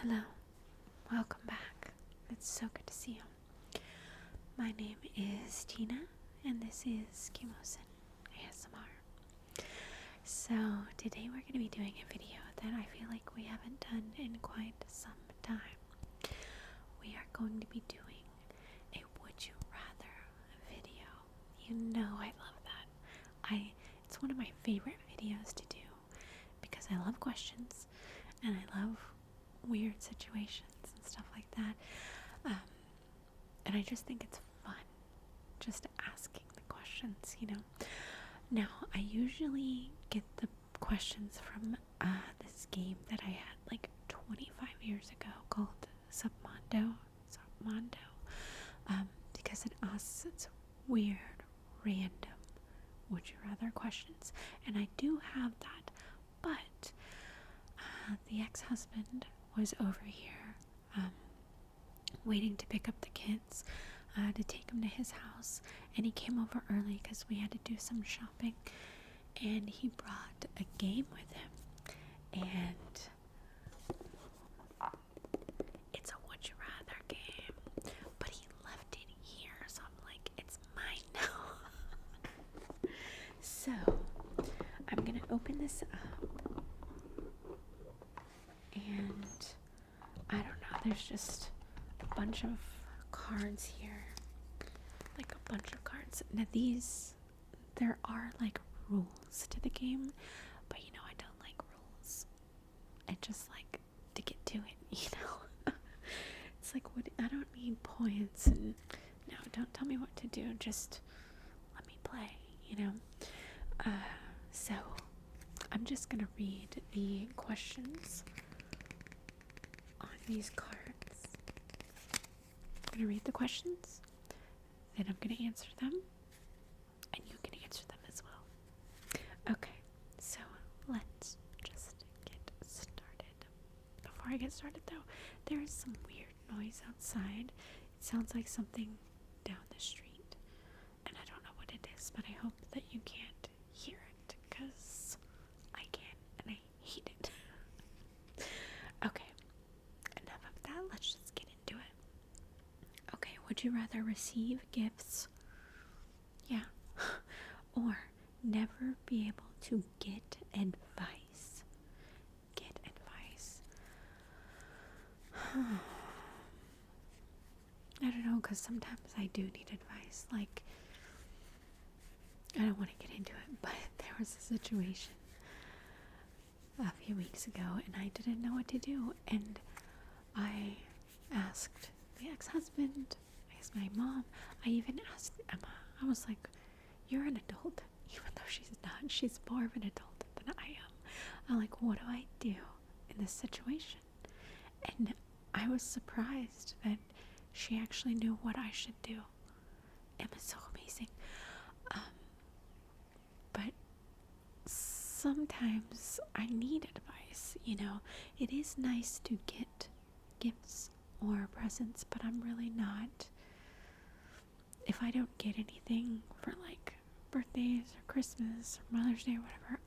Hello, welcome back. It's so good to see you. My name is Tina, and this is Kimosen ASMR. So, today we're going to be doing a video that I feel like we haven't done in quite some time. We are going to be doing a Would You Rather video. You know I love that. It's one of my favorite videos to do because I love questions and I love weird situations and stuff like that. And I just think it's fun just asking the questions, Now, I usually get the questions from this game that I had like 25 years ago called Submondo, because it asks its weird, random, would you rather questions. And I do have that, but the ex-husband was over here waiting to pick up the kids to take them to his house, and he came over early because we had to do some shopping, and he brought a game with him, and it's a would you rather game, but he left it here, so I'm like, it's mine now. So I'm gonna open this up, and I don't know, there's just a bunch of cards here, like a bunch of cards. Now there are like rules to the game, but I don't like rules. I just like to get to it, It's like, I don't need points, and no, don't tell me what to do, just let me play, So I'm just gonna read the questions on these cards. I'm gonna read the questions, then I'm gonna answer them, and you can answer them as well. Okay, so let's just get started. Before I get started though, there is some weird noise outside. It sounds like something down the street, and I don't know what it is, but I hope that you can't hear it, because I can, and I hate it. Okay, enough of that, let's just get into it. Okay, would you rather receive gifts? Yeah. Or never be able to get advice? Get advice. I don't know, because sometimes I do need advice. Like, I don't want to get into it, but there was a situation a few weeks ago, and I didn't know what to do, and I asked the ex-husband, I asked my mom, I even asked Emma. I was like, you're an adult, even though she's not. She's more of an adult than I am. I'm like, what do I do in this situation? And I was surprised that she actually knew what I should do. Emma's so amazing. But sometimes I need advice, It is nice to get gifts or presents, but I'm really not. If I don't get anything for like birthdays or Christmas or Mother's Day or whatever,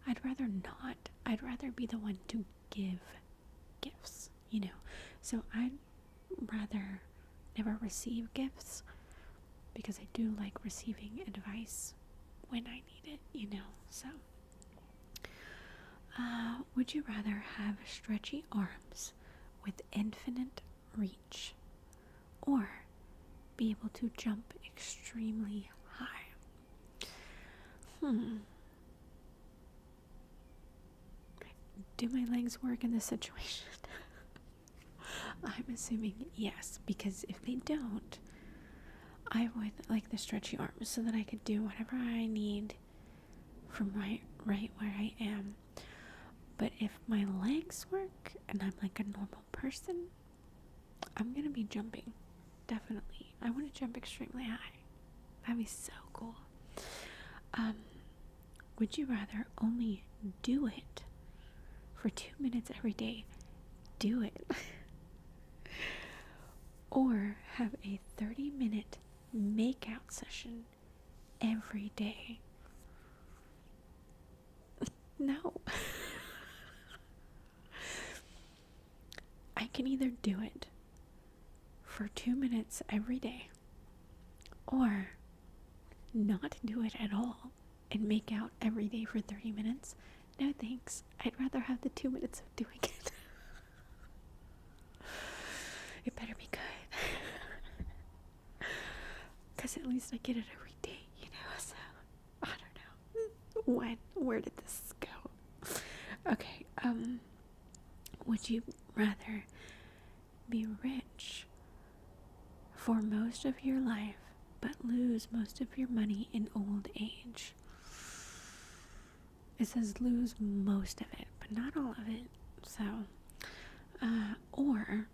I'd rather not. I'd rather be the one to give gifts, So I'd rather never receive gifts, because I do like receiving advice when I need it, So, would you rather have stretchy arms with infinite reach, or be able to jump extremely high? Do my legs work in this situation? I'm assuming yes, because if they don't, I would like the stretchy arms so that I could do whatever I need from right where I am. But if my legs work and I'm like a normal person, I'm gonna be jumping. Definitely. I want to jump extremely high. That'd be so cool. Would you rather only do it for 2 minutes every day? Do it. Or have a 30-minute makeout session every day? No. can either do it for 2 minutes every day or not do it at all and make out every day for 30 minutes. No thanks. I'd rather have the 2 minutes of doing it. It better be good. Because at least I get it every day, so I don't know. Where did this go? Okay, would you rather be rich for most of your life but lose most of your money in old age? It says lose most of it, but not all of it. So, or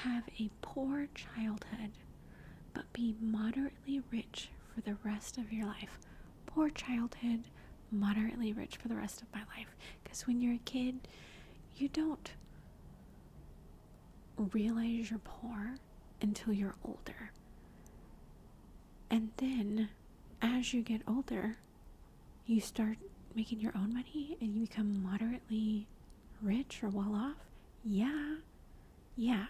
have a poor childhood but be moderately rich for the rest of your life. Poor childhood, moderately rich for the rest of my life. Because when you're a kid, you don't realize you're poor until you're older. And then as you get older, you start making your own money and you become moderately rich or well off. Yeah,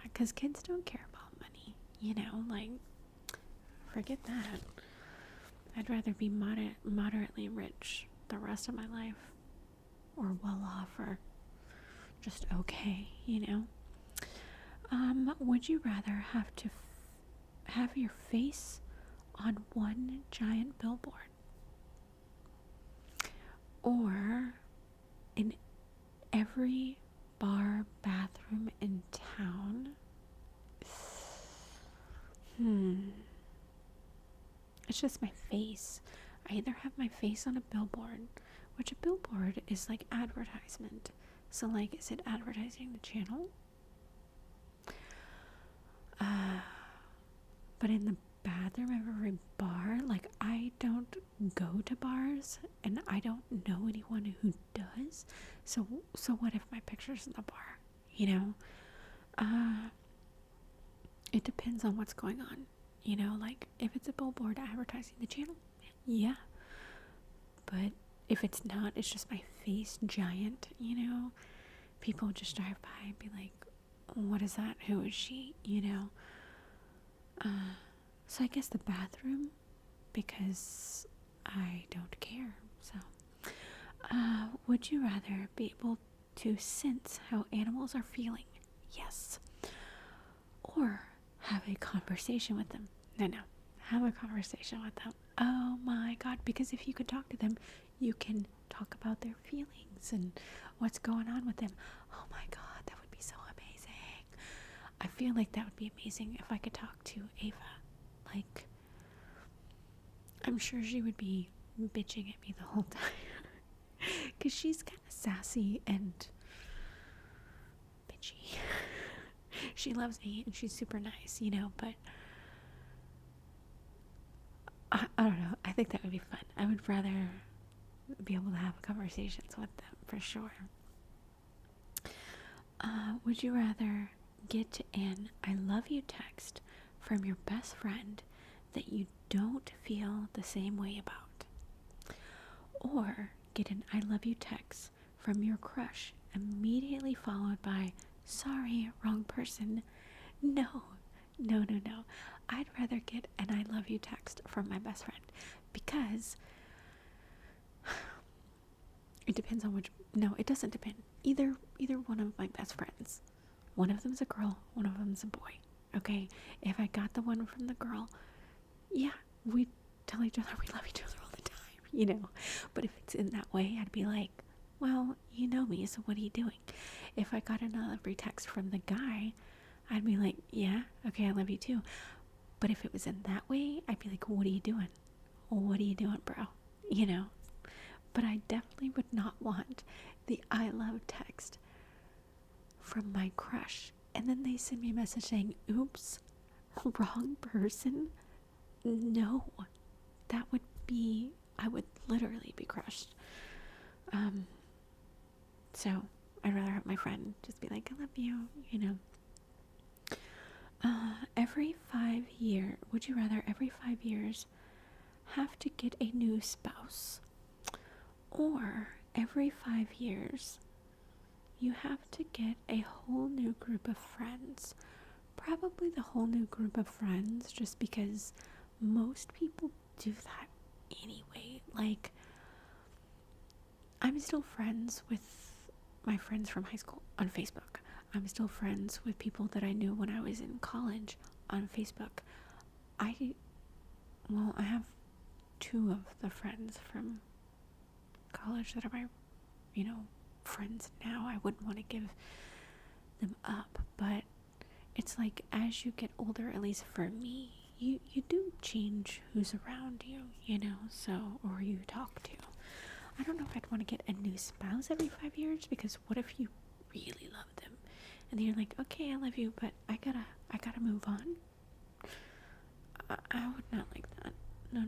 because kids don't care about money, like, forget that. I'd rather be moderately rich the rest of my life, or well off, or just okay, Would you rather have to have your face on one giant billboard, or in every bar bathroom in town? It's just my face. I either have my face on a billboard, which a billboard is like advertisement. So, like, is it advertising the channel? But in the bathroom of every bar, like, I don't go to bars, and I don't know anyone who does. So what if my picture's in the bar? It depends on what's going on. Like, if it's a billboard advertising the channel, yeah. But if it's not, it's just my face giant, people just drive by and be like, what is that? Who is she? So I guess the bathroom, because I don't care. So, would you rather be able to sense how animals are feeling? Yes. Or have a conversation with them? No. Have a conversation with them. Oh my God, because if you could talk to them, you can talk about their feelings and what's going on with them. Oh my God, that would be so amazing. I feel like that would be amazing if I could talk to Ava. Like, I'm sure she would be bitching at me the whole time. Because she's kind of sassy and bitchy. She loves me and she's super nice, but I don't know. I think that would be fun. I would rather be able to have conversations with them for sure. Would you rather get an I love you text from your best friend that you don't feel the same way about, or get an I love you text from your crush immediately followed by sorry, wrong person? No. I'd rather get an I love you text from my best friend, because it depends on which. No, it doesn't depend. Either one of my best friends. One of them's a girl, one of them's a boy. Okay? If I got the one from the girl, yeah, we tell each other we love each other all the time, But if it's in that way, I'd be like, well, you know me, so what are you doing? If I got another text from the guy, I'd be like, yeah, okay, I love you too. But if it was in that way, I'd be like, what are you doing? What are you doing, bro? But I definitely would not want the I love text from my crush, and then they send me a message saying, oops, wrong person. No, that would be, I would literally be crushed. So I'd rather have my friend just be like, I love you, every 5 years, would you rather every 5 years have to get a new spouse, or every 5 years you have to get a whole new group of friends. Probably the whole new group of friends, just because most people do that anyway. Like, I'm still friends with my friends from high school on Facebook. I'm still friends with people that I knew when I was in college on Facebook. I have two of the friends from college that are my, friends now. I wouldn't want to give them up, but it's like as you get older, at least for me, you do change who's around you, so, or you talk to. I don't know if I'd want to get a new spouse every 5 years, because what if you really love them and then you're like, okay, I love you, but I gotta move on. I would not like that. No.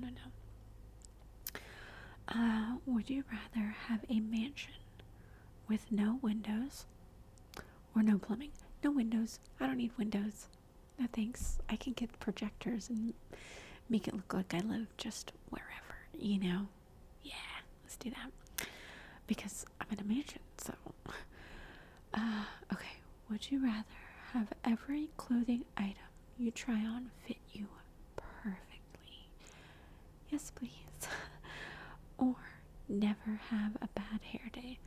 Would you rather have a mansion with no windows or no plumbing? No windows. I don't need windows. No thanks. I can get projectors and make it look like I live just wherever, Yeah, let's do that. Because I'm in a mansion, so. Okay. Would you rather have every clothing item you try on fit you perfectly? Yes, please. Or never have a bad hair day.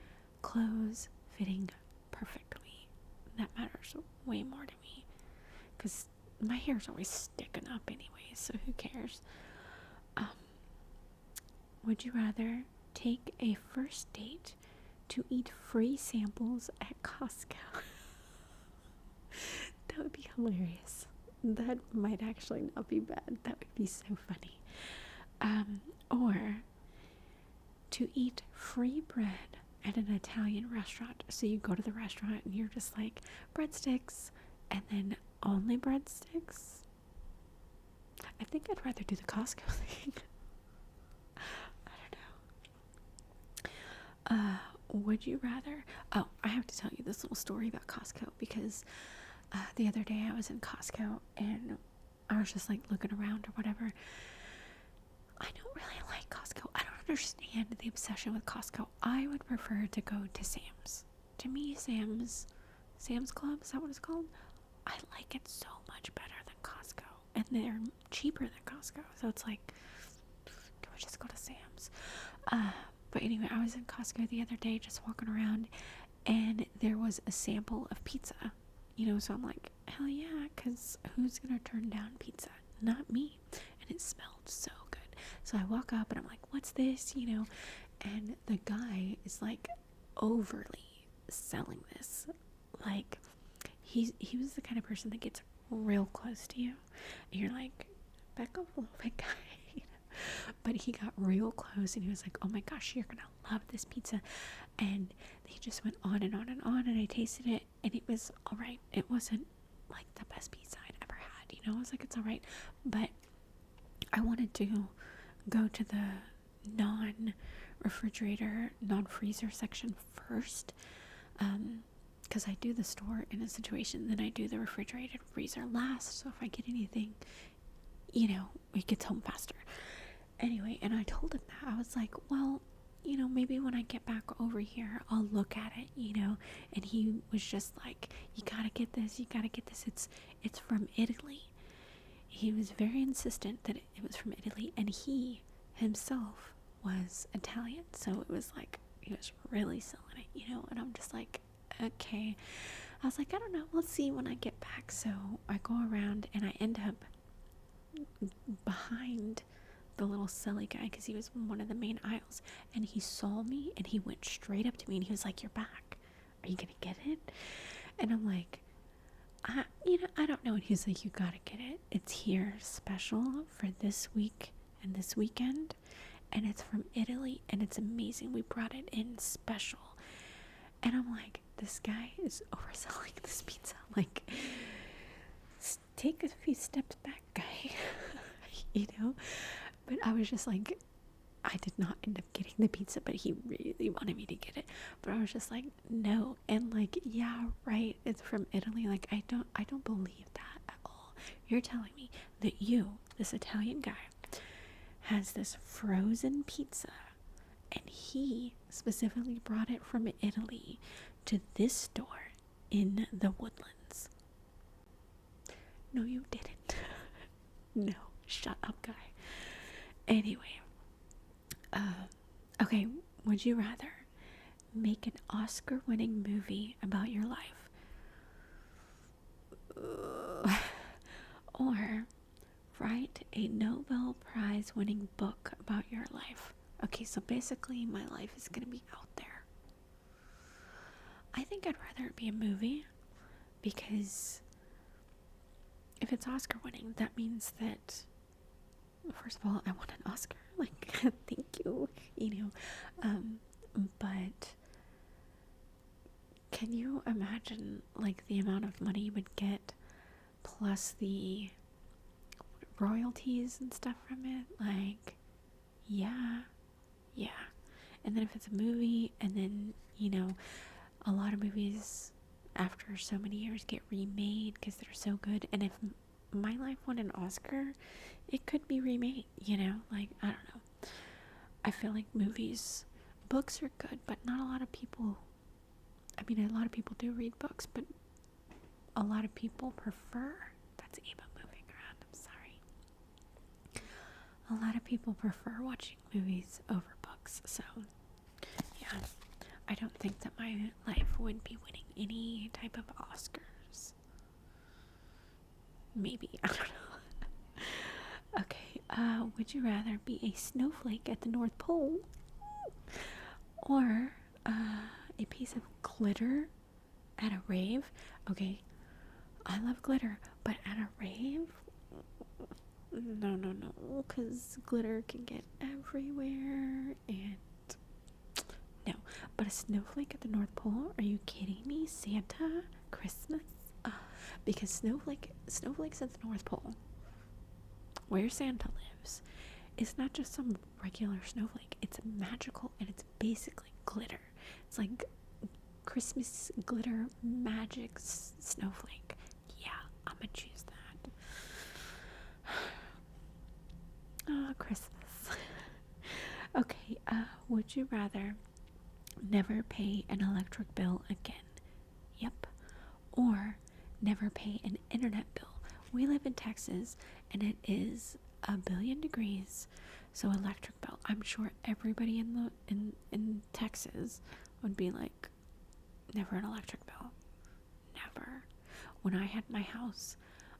Clothes fitting perfectly. That matters way more to me, because my hair's always sticking up anyway, so who cares? Would you rather take a first date to eat free samples at Costco? That would be hilarious. That might actually not be bad. That would be so funny. Or to eat free bread at an Italian restaurant. So you go to the restaurant and you're just like, breadsticks, and then only breadsticks. I think I'd rather do the Costco thing. I don't know. Would you rather? Oh, I have to tell you this little story about Costco, because the other day I was in Costco and I was just like looking around or whatever. I don't really like Costco. I don't understand the obsession with Costco. I would prefer to go to Sam's. To me, Sam's Club, is that what it's called? I like it so much better than Costco. And they're cheaper than Costco. So it's like, can we just go to Sam's? But anyway, I was in Costco the other day just walking around, and there was a sample of pizza. So I'm like, hell yeah, because who's going to turn down pizza? Not me. And it smelled so good. So I walk up and I'm like, what's this? And the guy is like overly selling this. Like, he was the kind of person that gets real close to you. And you're like, back off a little bit, guy. But he got real close and he was like, oh my gosh, you're gonna love this pizza. And he just went on and on and on, and I tasted it and it was alright. It wasn't like the best pizza I'd ever had, I was like, it's alright. But I wanted to go to the non-refrigerator, non-freezer section first, because I do the store in a situation, then I do the refrigerated freezer last, so if I get anything, it gets home faster. Anyway, and I told him that. I was like, well, maybe when I get back over here, I'll look at it, and he was just like, you gotta get this, it's from Italy. He was very insistent that it was from Italy, and he himself was Italian, so it was like he was really selling it, and I'm just like, okay. I was like, I don't know, let's see when I get back. So I go around and I end up behind the little silly guy, because he was in one of the main aisles, and he saw me and he went straight up to me and he was like, you're back, are you gonna get it? And I'm like, I don't know. And he's like, you gotta get it. It's here special for this week and this weekend. And it's from Italy and it's amazing. We brought it in special. And I'm like, this guy is overselling this pizza. Like, take a few steps back, guy. But I was just like, I did not end up getting the pizza, but he really wanted me to get it. But I was just like, no. And like, yeah, right, it's from Italy. Like, I don't believe that at all. You're telling me that this Italian guy, has this frozen pizza And he specifically brought it from Italy to this store in the Woodlands. No, you didn't. No, shut up, guy. Anyway, okay, would you rather make an Oscar-winning movie about your life, or write a Nobel Prize-winning book about your life? Okay, so basically my life is gonna be out there. I think I'd rather it be a movie, because if it's Oscar winning, that means that, first of all, I want an Oscar. Like, thank you, but can you imagine, like, the amount of money you would get, plus the royalties and stuff from it? Like, yeah. And then if it's a movie, and then, a lot of movies after so many years get remade because they're so good. And if my life won an Oscar, it could be remade, like, I don't know. I feel like books are good, but not a lot of people, a lot of people do read books, but a lot of people prefer, that's Eva moving around, I'm sorry. A lot of people prefer watching movies over books, so yeah. I don't think that my life would be winning any type of Oscars. Maybe, I don't know. Okay, would you rather be a snowflake at the North Pole, or a piece of glitter at a rave? Okay, I love glitter, but at a rave? No, because glitter can get everywhere, and no. But a snowflake at the North Pole? Are you kidding me? Santa? Christmas? Because snowflakes at the North Pole, where Santa lives, is not just some regular snowflake. It's magical, and it's basically glitter. It's like Christmas glitter magic snowflake. Yeah, I'm gonna choose that. Christmas. Okay, would you rather never pay an electric bill again? Yep. Or never pay an internet bill. We live in Texas, and it is 1,000,000,000 degrees, so electric bill. I'm sure everybody in Texas would be like, never an electric bill. Never. When I had my house,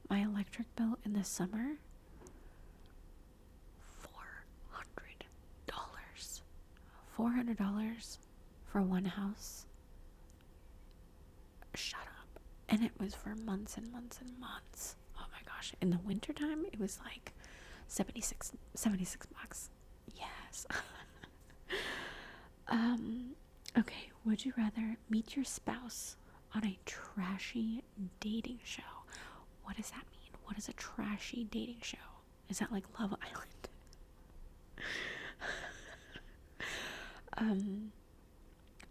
my electric bill in the summer, $400. $400 for one house. Shut up. And it was for months and months and months. Oh my gosh. In the wintertime, it was like 76 bucks. Yes. Okay, would you rather meet your spouse on a trashy dating show? What does that mean? What is a trashy dating show? Is that like Love Island?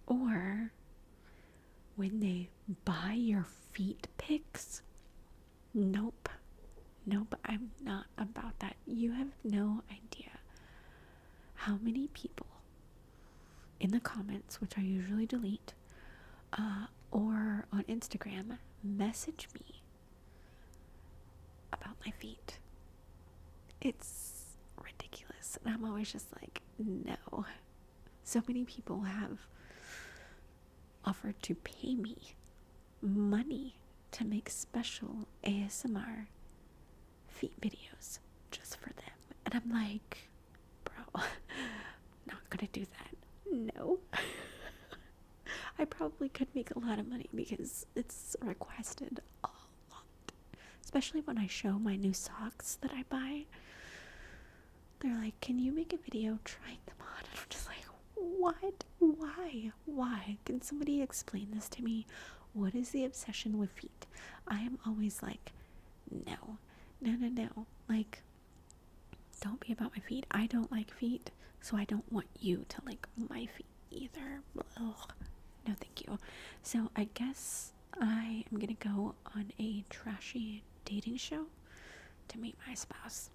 Or when they buy your feet pics? Nope, I'm not about that. You have no idea how many people in the comments, which I usually delete, or on Instagram, message me about my feet. It's ridiculous, and I'm always just like, no. So many people have offered to pay me money to make special ASMR feet videos just for them, and I'm like, bro, not gonna do that. No. I probably could make a lot of money because it's requested a lot, especially when I show my new socks that I buy. They're like, can you make a video trying them on? And I'm just like, what? Why? Can somebody explain this to me? What is the obsession with feet? I am always like, no. Like, don't be about my feet. I don't like feet, so I don't want you to like my feet either. Ugh. No, thank you. So I guess I am gonna go on a trashy dating show to meet my spouse.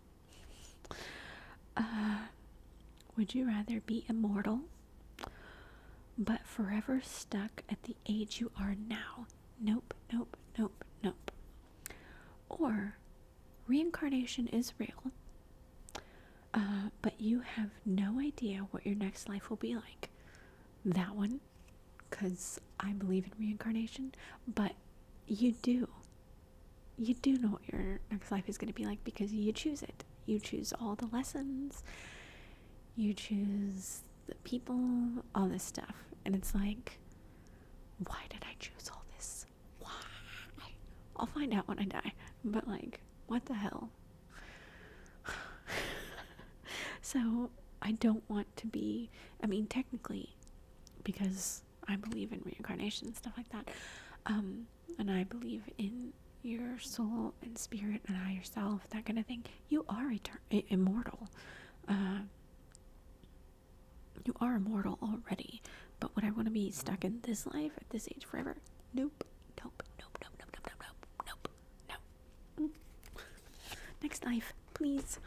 Would you rather be immortal but forever stuck at the age you are now. Nope, nope, nope, nope. Or reincarnation is real, but you have no idea what your next life will be like. That one, because I believe in reincarnation, but you do. You do know what your next life is going to be like because you choose it. You choose all the lessons, you choose the people, all this stuff. And it's like, why did I choose all this? Why? I'll find out when I die. But like, what the hell? So I don't want to be, I mean, technically, because I believe in reincarnation and stuff like that, and I believe in your soul and spirit and higher self, that kind of thing, you are immortal. You are immortal already. But would I want to be stuck in this life at this age forever? Nope. Nope. Nope. Nope. Nope. Nope. Nope. Nope. Nope. Next life, please.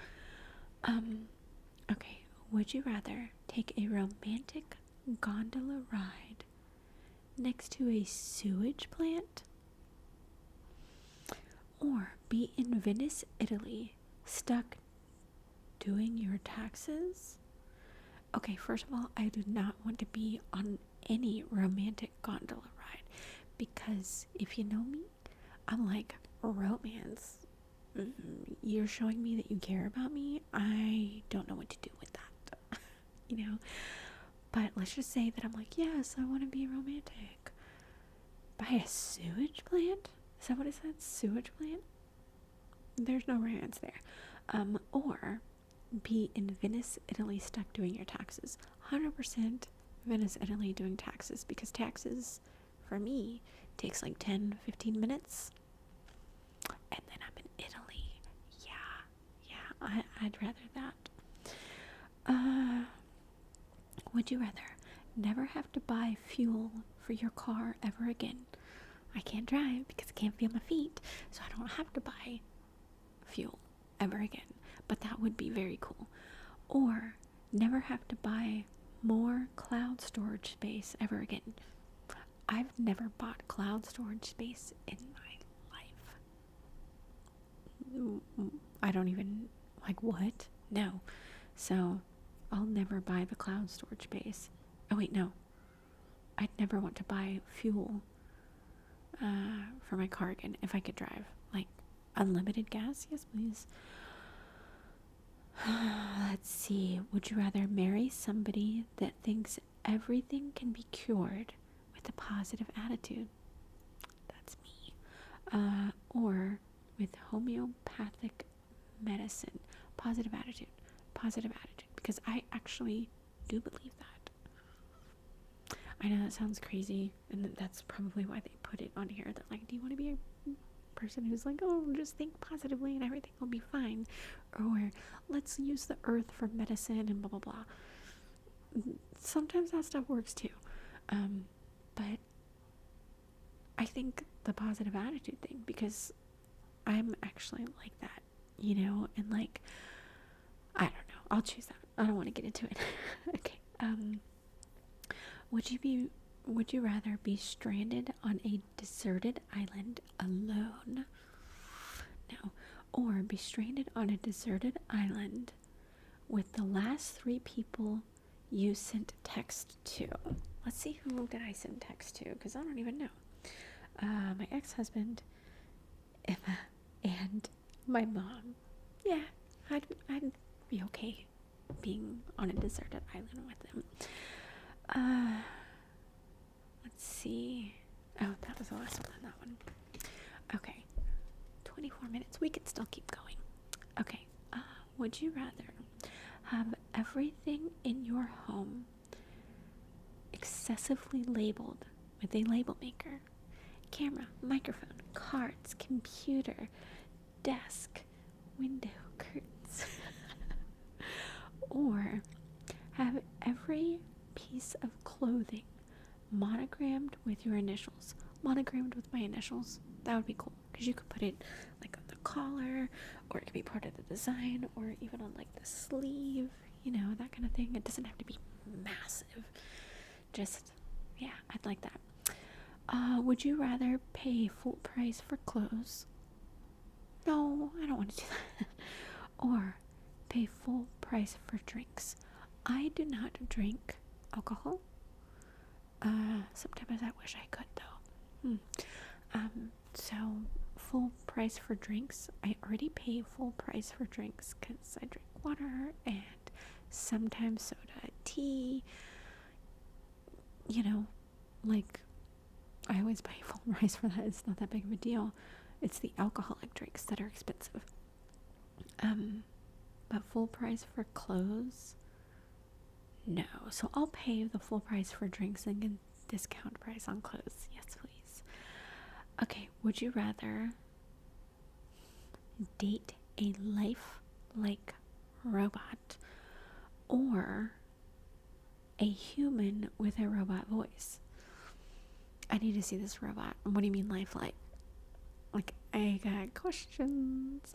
Okay. Would you rather take a romantic gondola ride next to a sewage plant, or be in Venice, Italy, stuck doing your taxes? Okay, first of all, I do not want to be on any romantic gondola ride, because if you know me, I'm like, romance. You're showing me that you care about me. I don't know what to do with that, you know? But let's just say that I'm like, yes, I want to be romantic. By a sewage plant? Is that what it said? Sewage plant? There's no romance there. Or be in Venice, Italy, stuck doing your taxes. 100% Venice, Italy doing taxes, because taxes, for me, takes like 10-15 minutes. And then I'm in Italy. Yeah, I'd rather that. Would you rather never have to buy fuel for your car ever again? I can't drive because I can't feel my feet, so I don't have to buy fuel ever again. But that would be very cool. Or never have to buy more cloud storage space ever again. I've never bought cloud storage space in my life. I don't even, like, what? No. So I'll never buy the cloud storage space. Oh wait, no. I'd never want to buy fuel for my car again if I could drive. Like, unlimited gas? Yes, please. Let's see. Would you rather marry somebody that thinks everything can be cured with a positive attitude? That's me. Or with homeopathic medicine? Positive attitude. Positive attitude. Because I actually do believe that. I know that sounds crazy, and that's probably why they put it on here. They're like, do you want to be a person who's like, oh, just think positively and everything will be fine? Or let's use the earth for medicine and blah, blah, blah. Sometimes that stuff works too. But I think the positive attitude thing, because I'm actually like that, you know, and like, I don't know. I'll choose that. I don't want to get into it. Okay. Would you rather be stranded on a deserted island alone? No. Or be stranded on a deserted island with the last 3 people you sent text to? Let's see, who did I send text to? Because I don't even know. My ex-husband, Emma, and my mom. Yeah, I'd be okay being on a deserted island with them. Let's see. Oh, that was the last one on that one. Okay. 24 minutes. We could still keep going. Okay. Would you rather have everything in your home excessively labeled with a label maker? Camera, microphone, cards, computer, desk, window, curtains. Or have every piece of clothing monogrammed with your initials. Monogrammed with my initials. That would be cool, because you could put it like on the collar, or it could be part of the design, or even on like the sleeve, you know, that kind of thing. It doesn't have to be massive. Just Yeah, I'd like that. Would you rather pay full price for clothes? No, I don't want to do that. Or pay full price for drinks. I do not drink alcohol. Sometimes I wish I could though. So full price for drinks. I already pay full price for drinks because I drink water and sometimes soda, tea. You know, like I always pay full price for that. It's not that big of a deal. It's the alcoholic drinks that are expensive. But full price for clothes? No. So I'll pay the full price for drinks and get discount price on clothes. Yes, please. Okay, would you rather date a life-like robot or a human with a robot voice? I need to see this robot. What do you mean lifelike? Like, I got questions.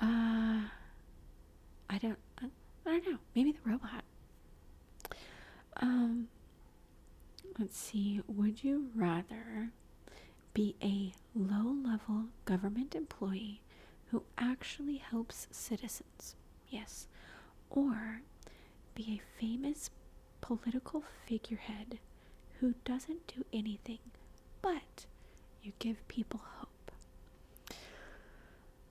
I don't know. Maybe the robot. Let's see. Would you rather be a low-level government employee who actually helps citizens? Yes. Or be a famous political figurehead who doesn't do anything, but you give people hope.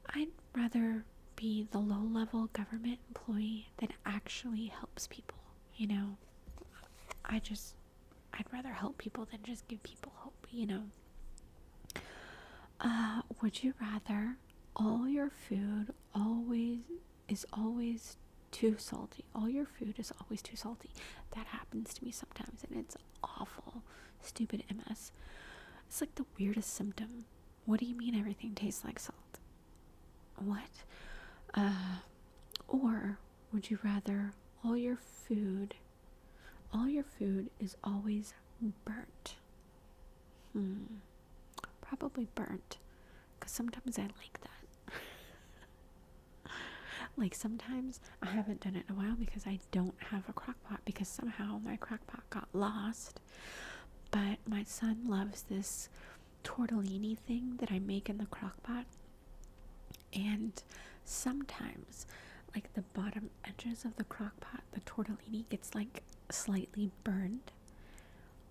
I'd rather be the low-level government employee that actually helps people. I'd rather help people than just give people hope. Would you rather all your food is always too salty? All your food is always too salty. That happens to me sometimes, and it's awful. Stupid MS. It's like the weirdest symptom. What do you mean everything tastes like salt? What? Or would you rather all your food is always burnt? Probably burnt, because sometimes I like that. Like sometimes I haven't done it in a while because I don't have a crock pot, because somehow my crock pot got lost. But my son loves this tortellini thing that I make in the crock pot, and sometimes like the bottom edges of the crock pot, the tortellini gets like slightly burned.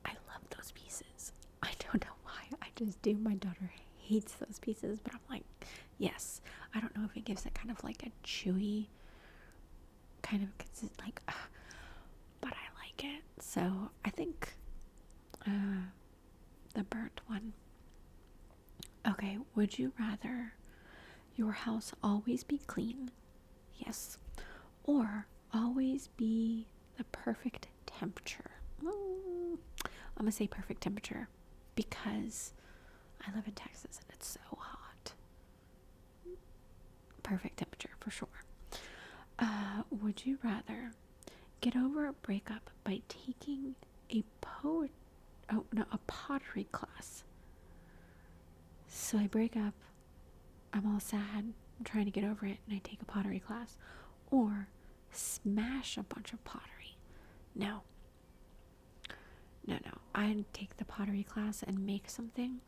I love those pieces. I don't know why, I just do. My daughter hates those pieces, but I'm like, yes. I don't know if it gives it kind of like a chewy kind of like, but I like it. So I think the burnt one. Okay, would you rather your house always be clean? Yes. Or always be the perfect temperature? I'm gonna say perfect temperature because I live in Texas and it's so hot. Perfect temperature for sure. Would you rather get over a breakup by taking a pottery class? So I break up, I'm all sad, I'm trying to get over it, and I take a pottery class. Or smash a bunch of pottery. No. I'd take the pottery class and make something.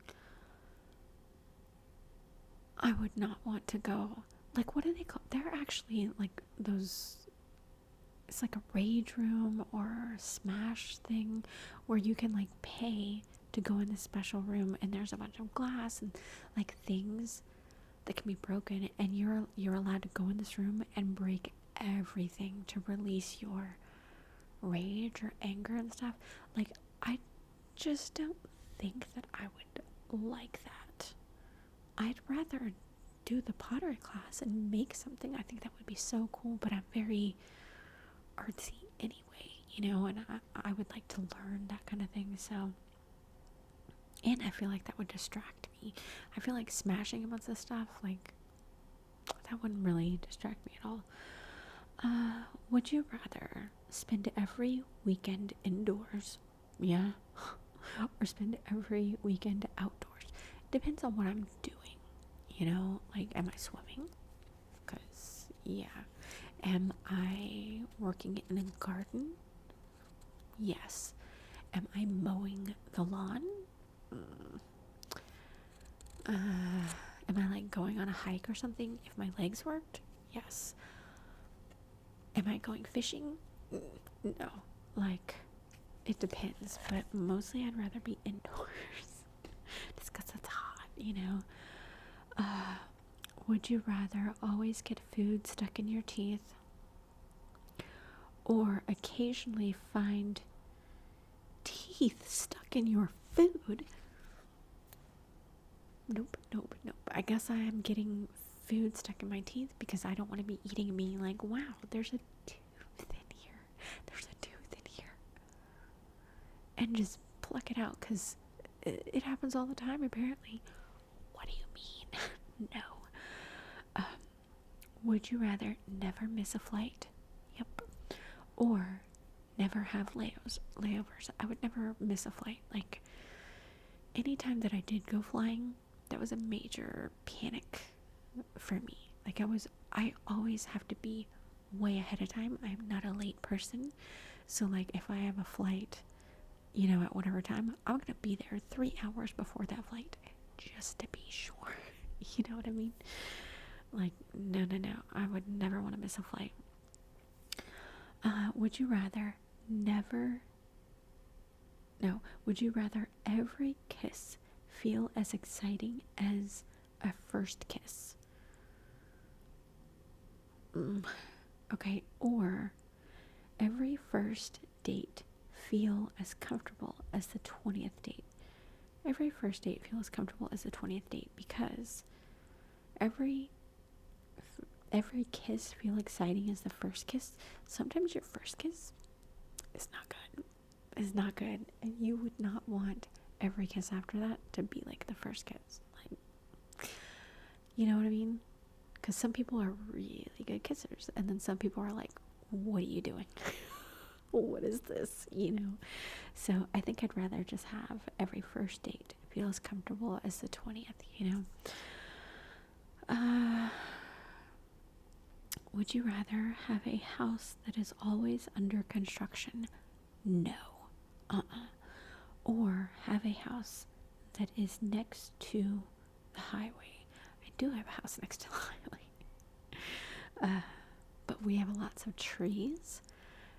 I would not want to go. Like, what do they call? They're actually like those. It's like a rage room or a smash thing where you can like pay to go in this special room, and there's a bunch of glass and like things that can be broken, and you're allowed to go in this room and break everything to release your rage or anger and stuff. Like, I just don't think that I would like that. I'd rather do the pottery class and make something. I think that would be so cool, but I'm very artsy anyway, and I would like to learn that kind of thing. So, and I feel like that would distract me. I feel like smashing a bunch of stuff, like, that wouldn't really distract me at all. Would you rather spend every weekend indoors? Yeah. Or spend every weekend outdoors? Depends on what I'm doing. Like, am I swimming? Because, yeah. Am I working in a garden? Yes. Am I mowing the lawn? Am I like going on a hike or something? If my legs worked, yes. Am I going fishing? No. Like, it depends, but mostly I'd rather be indoors just because it's hot, you know? Would you rather always get food stuck in your teeth or occasionally find teeth stuck in your food? Nope, nope, nope. I guess I am getting food stuck in my teeth because I don't want to be eating and being like, wow, there's a tooth in here. There's a tooth in here. And just pluck it out because it happens all the time, apparently. What do you mean? No. Would you rather never miss a flight? Yep. Or never have layovers. I would never miss a flight. Like, anytime that I did go flying, that was a major panic for me. Like, I always have to be way ahead of time. I'm not a late person. So, like, if I have a flight, you know, at whatever time, I'm going to be there 3 hours before that flight just to be sure. You know what I mean? Like, no. I would never want to miss a flight. Would you rather every kiss feel as exciting as a first kiss? Okay, or every first date feel as comfortable as the 20th date? Every first date feel as comfortable as the 20th date because every kiss feel exciting as the first kiss. Sometimes your first kiss is not good. And you would not want every kiss after that to be like the first kiss. Like, you know what I mean? Because some people are really good kissers, and then some people are like, what are you doing? What is this? You know? So I think I'd rather just have every first date feel as comfortable as the 20th, you know? Would you rather have a house that is always under construction? No. Or have a house that is next to the highway? I do have a house next to the highway. But we have lots of trees,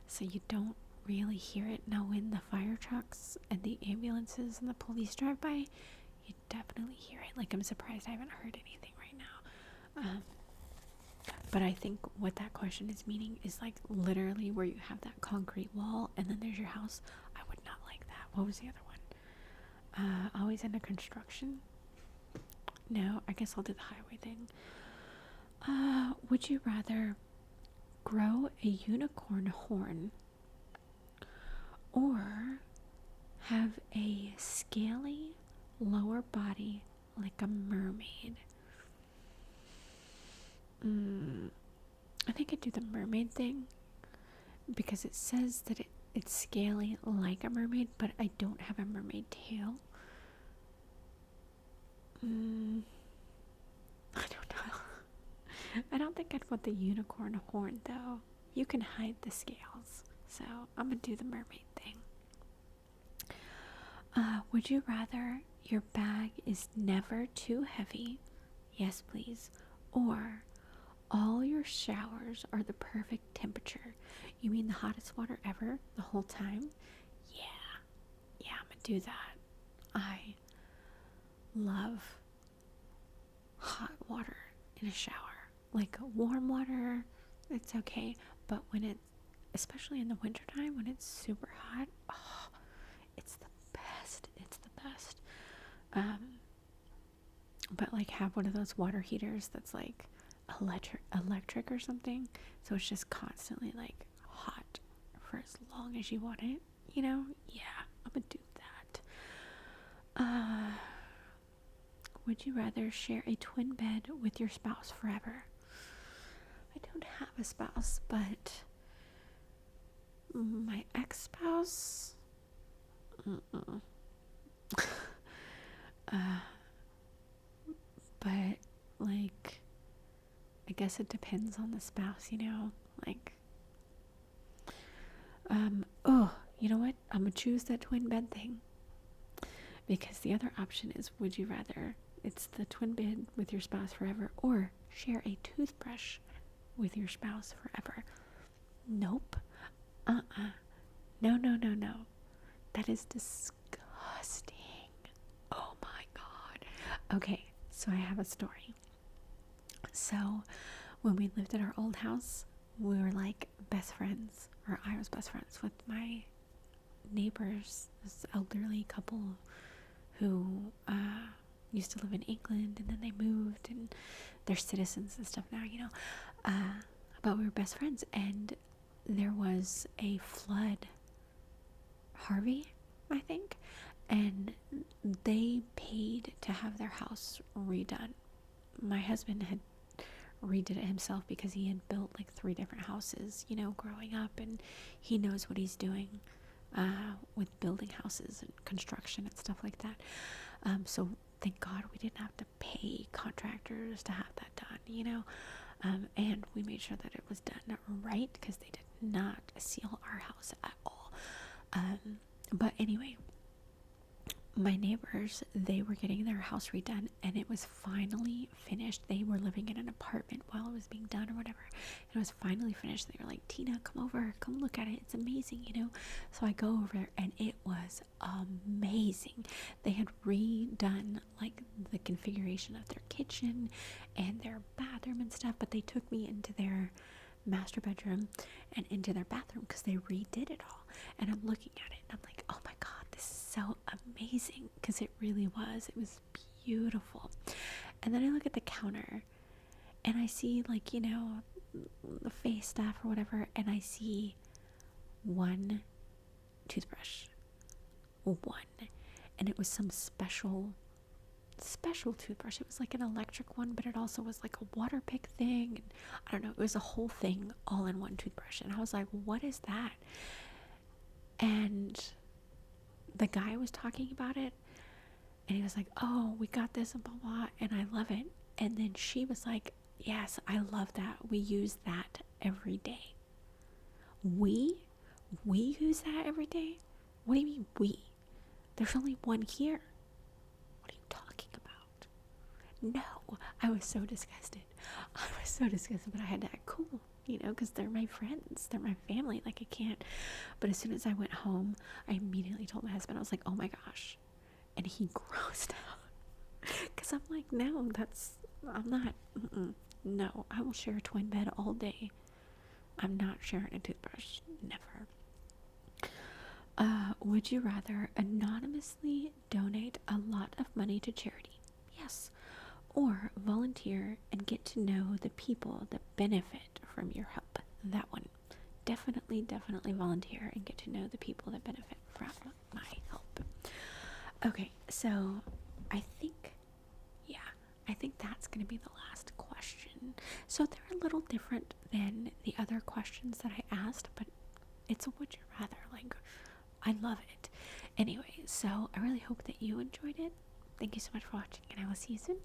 so you don't really hear it. Now when the fire trucks and the ambulances and the police drive by, you definitely hear it. Like, I'm surprised I haven't heard anything right now. But I think what that question is meaning is like literally where you have that concrete wall and then there's your house. I would not like that. What was the other one? Always under construction? No, I guess I'll do the highway thing. Would you rather grow a unicorn horn or have a scaly lower body like a mermaid? I think I'd do the mermaid thing because it says that it's scaly like a mermaid, but I don't have a mermaid tail. I don't know. I don't think I'd want the unicorn horn though. You can hide the scales, so I'm gonna do the mermaid thing. Would you rather your bag is never too heavy? Yes, please. Or all your showers are the perfect temperature. You mean the hottest water ever the whole time? Yeah, I'm gonna do that. I love hot water in a shower. Like warm water, it's okay, but when it's, especially in the wintertime when it's super hot, it's the best. But like have one of those water heaters that's like electric or something, so it's just constantly like hot for as long as you want it, you know? Yeah, I'm gonna do that. Would you rather share a twin bed with your spouse forever? I don't have a spouse, but my ex-spouse, but like I guess it depends on the spouse, you know? Like, you know what? I'm going to choose that twin bed thing. Because the other option is, would you rather it's the twin bed with your spouse forever or share a toothbrush with your spouse forever? Nope. No, no, no, no. That is disgusting. Oh my God. Okay, so I have a story. So when we lived at our old house, we were like best friends, or I was best friends with my neighbors, this elderly couple who used to live in England, and then they moved and they're citizens and stuff now, but we were best friends. And there was a flood, Harvey, I think, and they paid to have their house redone. My husband had redid it himself because he had built like 3 different houses, growing up, and he knows what he's doing with building houses and construction and stuff like that. So thank God we didn't have to pay contractors to have that done, and we made sure that it was done right because they did not seal our house at all. But anyway, my neighbors, they were getting their house redone, and it was finally finished. They were living in an apartment while it was being done or whatever. It was finally finished. They were like, Tina, come over, come look at it. It's amazing, So I go over there, and it was amazing. They had redone like the configuration of their kitchen and their bathroom and stuff, but they took me into their master bedroom and into their bathroom because they redid it all. And I'm looking at it, and I'm like, oh my God, this is so amazing, because it really was. It was beautiful. And then I look at the counter, and I see like, the face stuff or whatever, and I see one toothbrush. One. And it was some special toothbrush. It was like an electric one, but it also was like a water pick thing, and I don't know, it was a whole thing all in one toothbrush. And I was like, what is that? And the guy was talking about it, and he was like, oh, we got this and blah blah, and I love it. And then she was like, yes, I love that, we use that every day. We use that every day? What do you mean we? There's only one here. What are you talking about? No, I was so disgusted, but I had to act cool, because they're my friends, they're my family, like I can't. But as soon as I went home, I immediately told my husband, I was like, oh my gosh, and he grossed out, because I'm like, no, I'm not, no, I will share a twin bed all day. I'm not sharing a toothbrush, never. Would you rather anonymously donate a lot of money to charity? Yes. Or volunteer and get to know the people that benefit from your help? That one. Definitely volunteer and get to know the people that benefit from my help. Okay, so I think that's going to be the last question. So they're a little different than the other questions that I asked, but it's a would you rather. Like, I love it. Anyway, so I really hope that you enjoyed it. Thank you so much for watching, and I will see you soon.